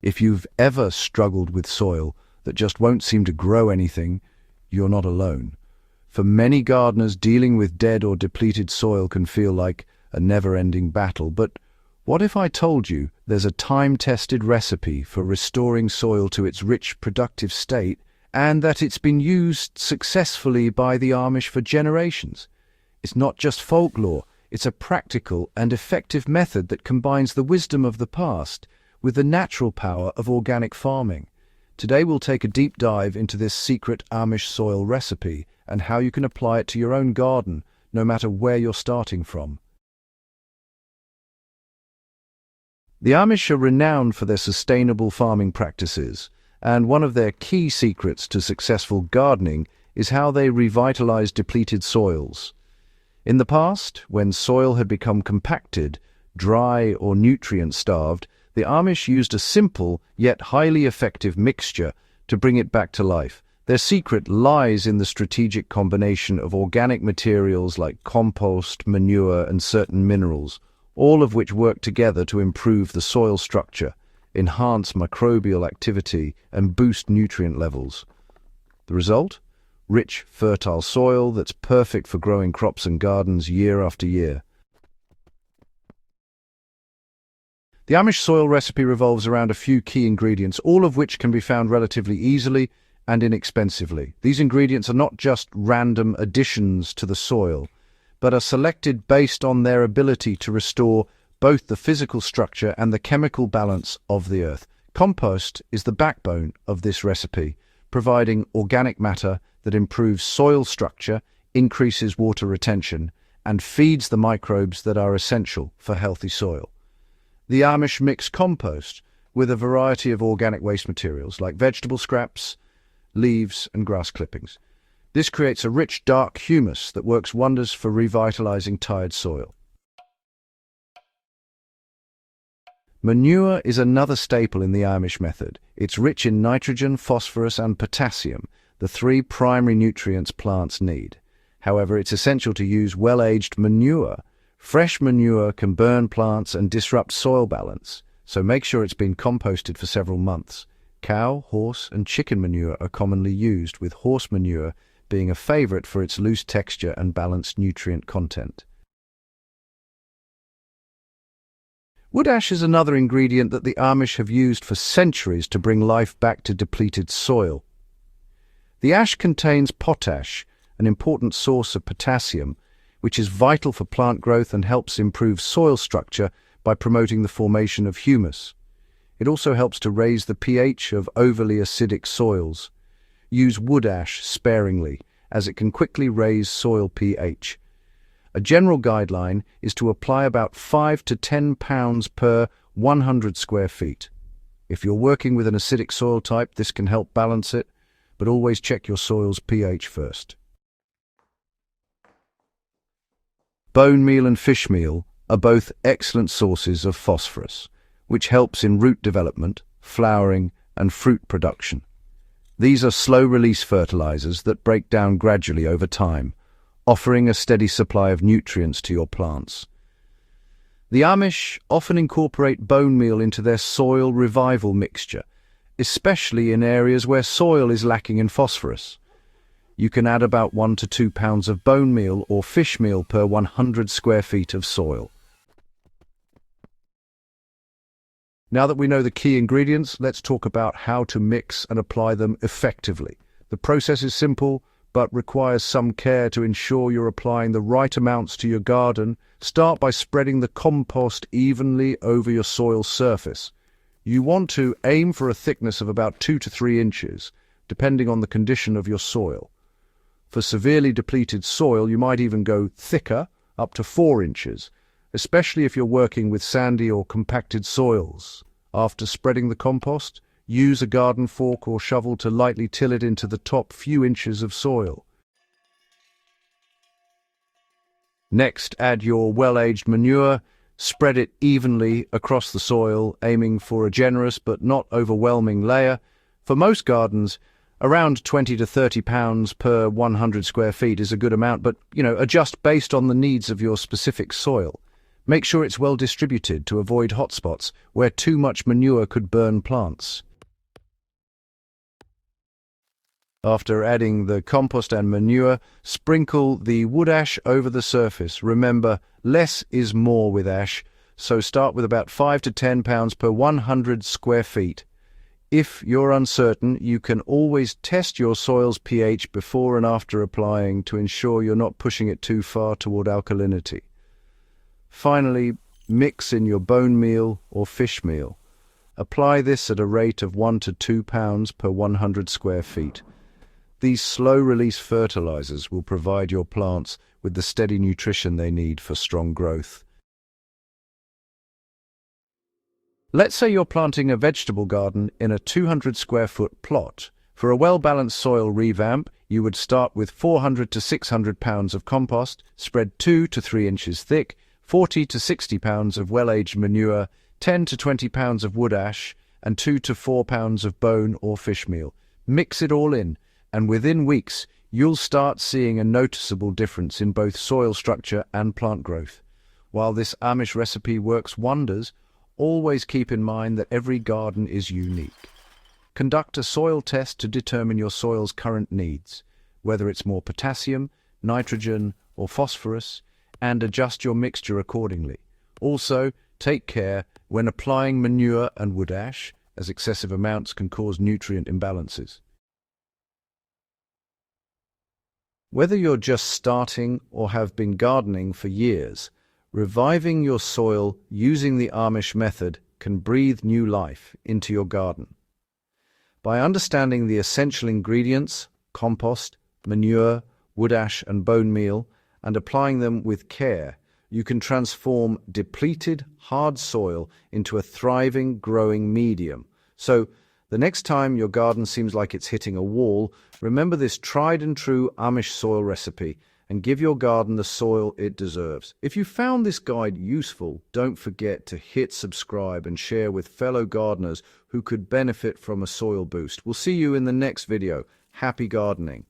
If you've ever struggled with soil that just won't seem to grow anything, you're not alone. For many gardeners, dealing with dead or depleted soil can feel like a never-ending battle. But what if I told you there's a time-tested recipe for restoring soil to its rich, productive state, and that it's been used successfully by the Amish for generations? It's not just folklore, it's a practical and effective method that combines the wisdom of the past with the natural power of organic farming. Today we'll take a deep dive into this secret Amish soil recipe and how you can apply it to your own garden, no matter where you're starting from. The Amish are renowned for their sustainable farming practices, and one of their key secrets to successful gardening is how they revitalize depleted soils. In the past, when soil had become compacted, dry or nutrient-starved, the Amish used a simple yet highly effective mixture to bring it back to life. Their secret lies in the strategic combination of organic materials like compost, manure, and certain minerals, all of which work together to improve the soil structure, enhance microbial activity, and boost nutrient levels. The result? Rich, fertile soil that's perfect for growing crops and gardens year after year. The Amish soil recipe revolves around a few key ingredients, all of which can be found relatively easily and inexpensively. These ingredients are not just random additions to the soil, but are selected based on their ability to restore both the physical structure and the chemical balance of the earth. Compost is the backbone of this recipe, providing organic matter that improves soil structure, increases water retention, and feeds the microbes that are essential for healthy soil. The Amish mix compost with a variety of organic waste materials like vegetable scraps, leaves, and grass clippings. This creates a rich, dark humus that works wonders for revitalizing tired soil. Manure is another staple in the Amish method. It's rich in nitrogen, phosphorus, and potassium, the three primary nutrients plants need. However, it's essential to use well-aged manure. Fresh manure can burn plants and disrupt soil balance, so make sure it's been composted for several months. Cow, horse, and chicken manure are commonly used, with horse manure being a favorite for its loose texture and balanced nutrient content. Wood ash is another ingredient that the Amish have used for centuries to bring life back to depleted soil. The ash contains potash, an important source of potassium, which is vital for plant growth and helps improve soil structure by promoting the formation of humus. It also helps to raise the pH of overly acidic soils. Use wood ash sparingly, as it can quickly raise soil pH. A general guideline is to apply about 5 to 10 pounds per 100 square feet. If you're working with an acidic soil type, this can help balance it, but always check your soil's pH first. Bone meal and fish meal are both excellent sources of phosphorus, which helps in root development, flowering, and fruit production. These are slow-release fertilizers that break down gradually over time, offering a steady supply of nutrients to your plants. The Amish often incorporate bone meal into their soil revival mixture, especially in areas where soil is lacking in phosphorus. You can add about 1 to 2 pounds of bone meal or fish meal per 100 square feet of soil. Now that we know the key ingredients, let's talk about how to mix and apply them effectively. The process is simple, but requires some care to ensure you're applying the right amounts to your garden. Start by spreading the compost evenly over your soil surface. You want to aim for a thickness of about 2 to 3 inches, depending on the condition of your soil. For severely depleted soil, you might even go thicker, up to 4 inches, especially if you're working with sandy or compacted soils. After spreading the compost, use a garden fork or shovel to lightly till it into the top few inches of soil. Next, add your well-aged manure. Spread it evenly across the soil, aiming for a generous but not overwhelming layer. For most gardens, around 20 to 30 pounds per 100 square feet is a good amount, but, adjust based on the needs of your specific soil. Make sure it's well distributed to avoid hotspots where too much manure could burn plants. After adding the compost and manure, sprinkle the wood ash over the surface. Remember, less is more with ash, so start with about 5 to 10 pounds per 100 square feet. If you're uncertain, you can always test your soil's pH before and after applying to ensure you're not pushing it too far toward alkalinity. Finally, mix in your bone meal or fish meal. Apply this at a rate of 1 to 2 pounds per 100 square feet. These slow-release fertilizers will provide your plants with the steady nutrition they need for strong growth. Let's say you're planting a vegetable garden in a 200 square foot plot. For a well-balanced soil revamp, you would start with 400 to 600 pounds of compost, spread 2 to 3 inches thick, 40 to 60 pounds of well-aged manure, 10 to 20 pounds of wood ash, and 2 to 4 pounds of bone or fish meal. Mix it all in, and within weeks, you'll start seeing a noticeable difference in both soil structure and plant growth. While this Amish recipe works wonders, always keep in mind that every garden is unique. Conduct a soil test to determine your soil's current needs, whether it's more potassium, nitrogen, or phosphorus, and adjust your mixture accordingly. Also, take care when applying manure and wood ash, as excessive amounts can cause nutrient imbalances. Whether you're just starting or have been gardening for years, reviving your soil using the Amish method can breathe new life into your garden. By understanding the essential ingredients, compost, manure, wood ash and bone meal, and applying them with care, you can transform depleted, hard soil into a thriving, growing medium. So, the next time your garden seems like it's hitting a wall, remember this tried and true Amish soil recipe and give your garden the soil it deserves. If you found this guide useful, don't forget to hit subscribe and share with fellow gardeners who could benefit from a soil boost. We'll see you in the next video. Happy gardening!